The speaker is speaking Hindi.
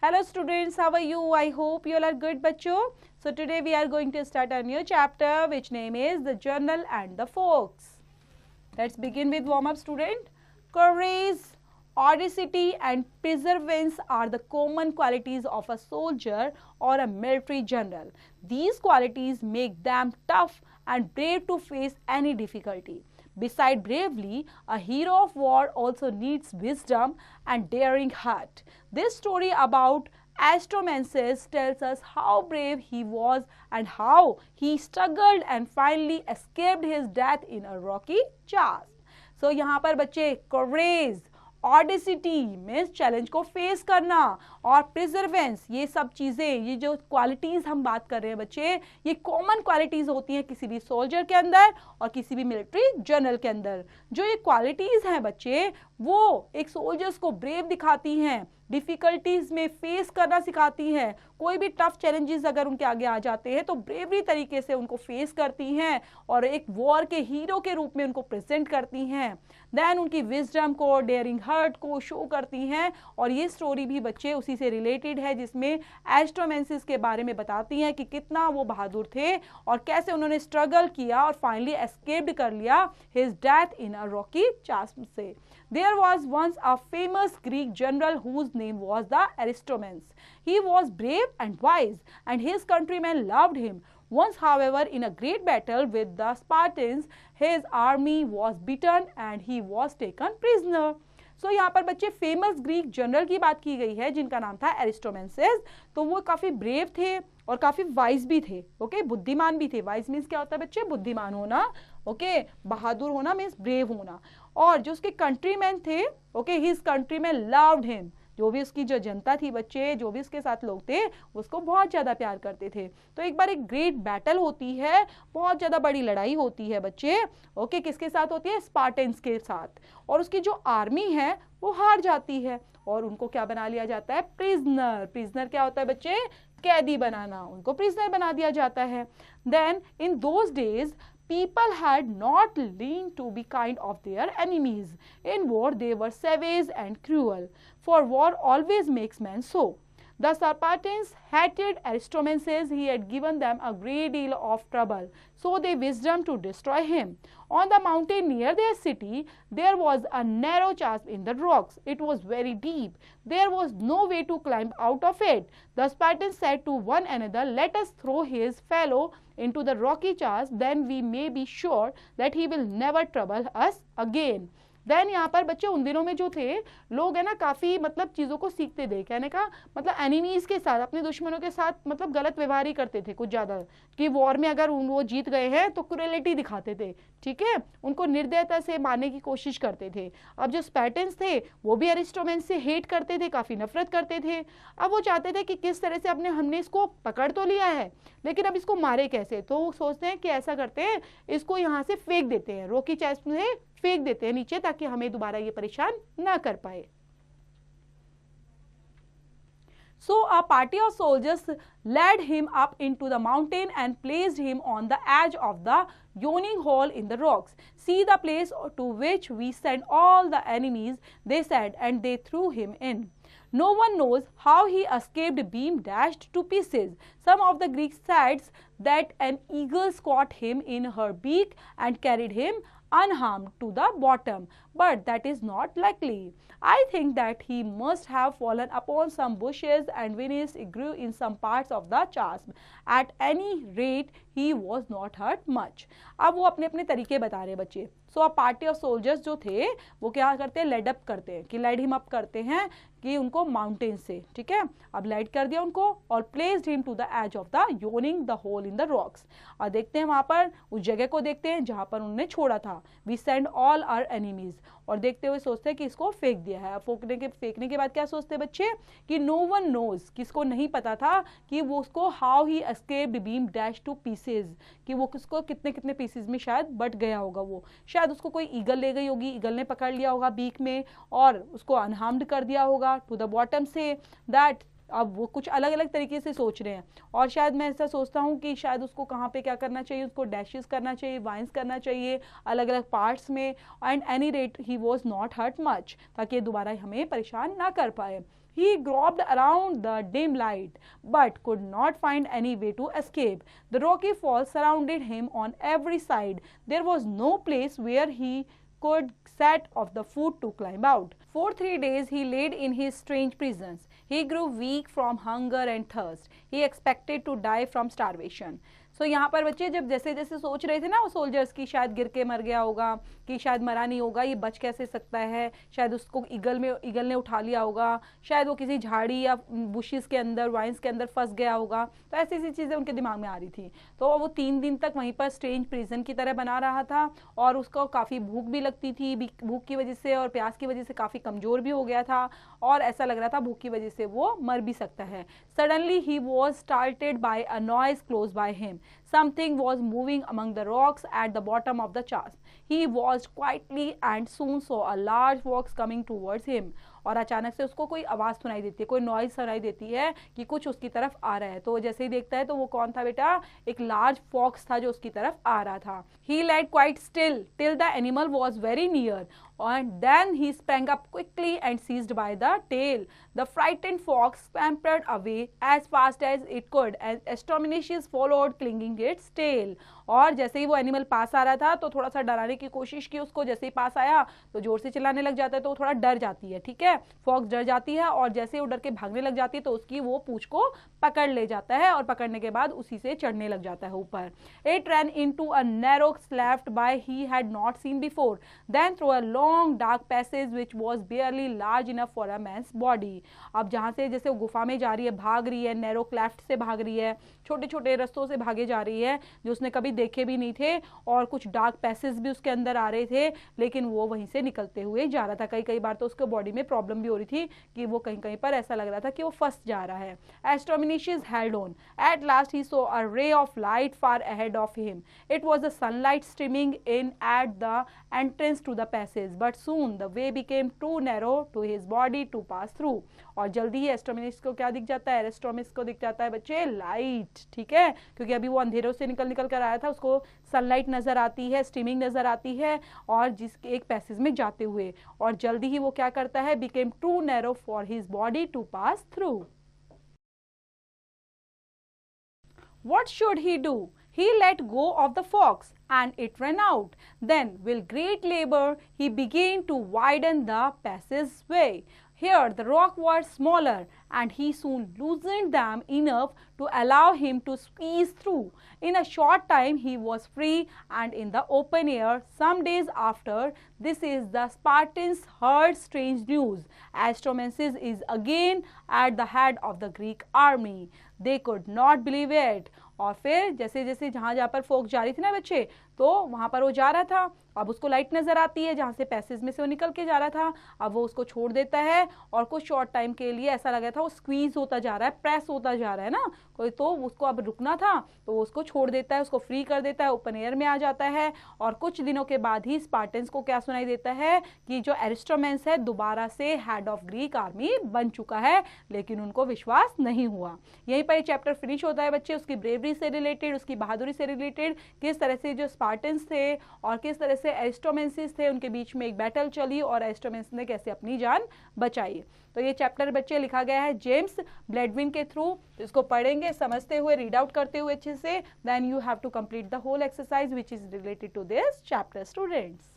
Hello students, how are you? I hope you all are good बच्चों. So today we are going to start a new chapter which name is the Journal and the Fox. Let's begin with warm up student. Courage, audacity and perseverance are the common qualities of a soldier or a military general. These qualities make them tough and brave to face any difficulty. Besides bravery, a hero of war also needs wisdom and daring heart. This story about Astromances tells us how brave he was and how he struggled and finally escaped his death in a rocky chasm. So यहाँ पर बच्चे courage, ऑडिसिटी मीन्स चैलेंज को फेस करना और प्रिजर्वेंस, ये सब चीज़ें, ये जो क्वालिटीज़ हम बात कर रहे हैं बच्चे, ये कॉमन क्वालिटीज़ होती हैं किसी भी सोल्जर के अंदर और किसी भी मिलिट्री जनरल के अंदर. जो ये क्वालिटीज़ हैं बच्चे वो एक सोल्जर्स को ब्रेव दिखाती हैं, डिफ़िकल्टीज़ में फेस करना सिखाती हैं. कोई भी टफ चैलेंजेस अगर उनके आगे आ जाते हैं तो ब्रेवरी तरीके से उनको फेस करती हैं और एक वॉर के हीरो के रूप में उनको प्रेजेंट करती हैं. देन उनकी विजडम को, डेयरिंग हार्ट को शो करती हैं. और ये स्टोरी भी बच्चे उसी से रिलेटेड है जिसमें एस्ट्रोमेंसिस के बारे में बताती हैं कि कितना वो बहादुर थे और कैसे उन्होंने स्ट्रगल किया और फाइनली एस्केप्ड कर लिया his death in a rocky chasm से. There was once a famous Greek general whose name was the Aristophanes. He was brave and wise, and his countrymen loved him. Once, however, in a great battle with the Spartans, his army was beaten and he was taken prisoner. So यहाँ पर बच्चे फेमस ग्रीक जनरल की बात की गई है जिनका नाम था एरिस्टोमेंसेस. तो वो काफ़ी ब्रेव थे और काफ़ी वाइज भी थे. ओके, बुद्धिमान भी थे. वाइज मीन्स क्या होता है बच्चे? बुद्धिमान होना. ओके, बहादुर होना मीन्स ब्रेव होना. और जो उसके कंट्रीमैन थे, okay, his countryman loved him. जो भी उसकी जो जनता थी बच्चे, जो भी उसके साथ लोग थे, उसको बहुत ज़्यादा प्यार करते थे. तो एक बार एक ग्रेट बैटल होती है, बहुत ज़्यादा बड़ी लड़ाई होती है बच्चे. ओके, किसके साथ होती है? स्पार्टन्स के साथ. और उसकी जो आर्मी है वो हार जाती है और उनको क्या बना लिया जाता है? प्रिजनर. प्रिजनर क्या होता है बच्चे? कैदी बनाना. उनको प्रिजनर बना दिया जाता है. Then in those days people had not learned to be kind of their enemies. In war they were savage and cruel, for war always makes men so. The Spartans hated Aristomenes. He had given them a great deal of trouble, so they wished to destroy him. On the mountain near their city, there was a narrow chasm in the rocks. It was very deep. There was no way to climb out of it. The Spartans said to one another, "Let us throw his fellow into the rocky chasm, then we may be sure that he will never trouble us again." Then यहाँ पर बच्चे उन दिनों में जो थे लोग है ना काफ़ी मतलब चीज़ों को सीखते थे. कहने का मतलब एनिमीज़ के साथ, अपने दुश्मनों के साथ मतलब गलत व्यवहार ही करते थे कुछ ज़्यादा. कि वॉर में अगर वो जीत गए हैं तो क्रूएलिटी दिखाते थे. ठीक है, उनको निर्दयता से मारने की कोशिश करते थे. अब जो स्पार्टन्स थे वो भी एरिस्टोमेंस से हेट करते थे, काफ़ी नफरत करते थे. अब वो चाहते थे कि किस तरह से हमने इसको पकड़ तो लिया है लेकिन अब इसको मारे कैसे. तो वो सोचते हैं कि ऐसा करते हैं, इसको यहाँ से फेंक देते हैं, रॉकी चैस्म से फेंक देते हैं नीचे ताकि हमें दोबारा ये परेशान ना कर पाए. So a party of soldiers led him up into the mountain and placed him on the edge of the yawning hole in the rocks. "See the place to which we sent all the enemies," they said, and they threw him in. No one knows how he escaped being dashed to pieces. Some of the Greeks said that an eagle caught him in her beak and carried him unharmed to the bottom, but that is not likely. I think that he must have fallen upon some bushes and vanished grew in some parts of the chasm. At any rate, he was not hurt much. अब वो अपने अपने तरीके बता रहे हैं बच्चे. सो अ पार्टी ऑफ सोल्जर्स जो थे वो क्या करते हैं? लेड अप करते हैं कि लेड हिम अप करते हैं कि उनको माउंटेन से. ठीक है, अब लेड कर दिया उनको और placed him to the edge of the yawning the hole in the rocks. और देखते हैं वहाँ पर उस जगह को देखते हैं जहाँ पर उन्होंने छोड़ा था. We send all our enemies. और देखते हुए सोचते हैं कि इसको फेंक दिया है. फेंकने के बाद क्या सोचते हैं बच्चे? कि नो वन नोज, किसको नहीं पता था कि वो उसको how he escaped beam dash to pieces, कि वो किसको कितने कितने पीसेज में शायद बट गया होगा. वो शायद उसको कोई ईगल ले गई होगी, ईगल ने पकड़ लिया होगा बीक में और उसको अनहार्म्ड कर दिया होगा टू द बॉटम से. दैट अब वो कुछ अलग अलग तरीके से सोच रहे हैं, और शायद मैं ऐसा सोचता हूँ कि शायद उसको कहाँ पे क्या करना चाहिए, उसको डैशेस करना चाहिए, वाइंस करना चाहिए अलग अलग पार्ट्स में, and any rate he was not hurt much, ताकि ये दोबारा हमें परेशान ना कर पाए. He groped around the dim light, but could not find any way to escape. The rocky falls surrounded him on every side. There was no place where he could set off the foot to climb out. For 3 days he laid in his strange prisons. He grew weak from hunger and thirst. He expected to die from starvation. सो यहाँ पर बच्चे जब जैसे जैसे सोच रहे थे ना वो सोल्जर्स की शायद गिर के मर गया होगा, कि शायद मरा नहीं होगा, ये बच कैसे सकता है, शायद उसको ईगल ने उठा लिया होगा, शायद वो किसी झाड़ी या बुशेस के अंदर, वाइन्स के अंदर फंस गया होगा, तो ऐसी ऐसी चीज़ें उनके दिमाग में आ रही थी. तो वो 3 दिन तक वहीं पर स्ट्रेंज प्रिजन की तरह बना रहा था, और उसको काफ़ी भूख भी लगती थी, भूख की वजह से और प्यास की वजह से काफ़ी कमज़ोर भी हो गया था, और ऐसा लग रहा था भूख की वजह से वो मर भी सकता है. Suddenly he was started by a noise close by him. Something was moving among the rocks at the bottom of the chasm. He watched quietly and soon saw a large fox coming towards him. और अचानक से उसको कोई आवाज़ सुनाई देती है, कोई नॉइज सुनाई देती है कि कुछ उसकी तरफ आ रहा है. तो जैसे ही देखता है तो वो कौन था बेटा, एक लार्ज फॉक्स था जो उसकी तरफ आ रहा था. He lay quite still till the animal was very near, and then he sprang up quickly and seized by the tail. The frightened fox scampered away as fast as it could, and Astronesius followed, clinging its tail. और जैसे ही वो एनिमल पास आ रहा था तो थोड़ा सा डराने की कोशिश की उसको. जैसे ही पास आया तो जोर से चिल्लाने लग जाता है, तो वो थोड़ा डर जाती है. ठीक है, फॉक्स डर जाती है, और जैसे ही वो डर के भागने लग जाती है तो उसकी वो पूंछ को पकड़ ले जाता है, और पकड़ने के बाद उसी से चढ़ने लग जाता है ऊपर. It ran into a narrow cleft by he had not seen before, then through a long dark passage which was barely large enough for a man's body. अब जहाँ से जैसे वो गुफा में जा रही है, भाग रही है, नैरो क्लेफ्ट से भाग रही है, छोटे छोटे रास्तों से भागे जा रही है जो उसने कभी देखे भी नहीं थे, और कुछ डार्क पैसेज भी उसके अंदर आ रहे थे, लेकिन वो वहीं से निकलते हुए जा रहा था. कई बार तो उसके बॉडी में प्रॉब्लम भी हो रही थी कि वो कहीं पर ऐसा लग रहा था कि वो फंस जा रहा है. Astronesius held on. At last he saw a ray of light far ahead of him. It was the sunlight streaming in at the entrance to the passage, but soon the way became too narrow to his body to pass through. और जल्दी ही एस्ट्रोमेनिस को क्या दिख जाता है, एस्ट्रोमिस को दिख जाता है बच्चे लाइट. ठीक है, क्योंकि अभी वो अंधेरों से निकल कर आया था, उसको सनलाइट नजर आती है, स्ट्रीमिंग नजर आती है, और जिसके एक पैसेज में जाते हुए, और जल्दी ही वो क्या करता है, became too narrow for his body to pass through. What should he do? He let go of the fox and it ran out. Then with great labor he began to widen the passageway. Here the rock was smaller and he soon loosened them enough to allow him to squeeze through. In a short time he was free and in the open air. Some days after this is the Spartans heard strange news. Astyomenes is again at the head of the Greek army. They could not believe it. और फिर जैसे जैसे जहाँ पर फोक जा रही थी ना बच्चे, तो वहाँ पर वो जा रहा था. अब उसको लाइट नजर आती है जहाँ से पैसेज में से वो निकल के जा रहा था. अब वो उसको छोड़ देता है, और कुछ शॉर्ट टाइम के लिए ऐसा लगा था वो स्क्वीज होता जा रहा है, प्रेस होता जा रहा है ना कोई, तो उसको अब रुकना था, तो वो उसको छोड़ देता है, उसको फ्री कर देता है, ओपन एयर में आ जाता है. और कुछ दिनों के बाद ही स्पार्टन्स को क्या सुनाई देता है कि जो एरिस्टोमेन्स है दोबारा से हेड ऑफ ग्रीक आर्मी बन चुका है, लेकिन उनको विश्वास नहीं हुआ. यहीं पर चैप्टर फिनिश होता है बच्चे. उसकी ब्रेवरी से रिलेटेड, उसकी बहादुरी से रिलेटेड, किस तरह से जो स्पार्टन्स थे और किस तरह से एरिस्टोमेन्सिस थे उनके बीच में एक बैटल चली, और एरिस्टोमेन्स ने कैसे अपनी जान बचाई. तो ये चैप्टर बच्चे लिखा गया है जेम्स ब्लैडविन के थ्रू. इसको पढ़ेंगे, समझते हुए, रीड आउट करते हुए अच्छे से. Then you have to complete the whole exercise which is related to this chapter students.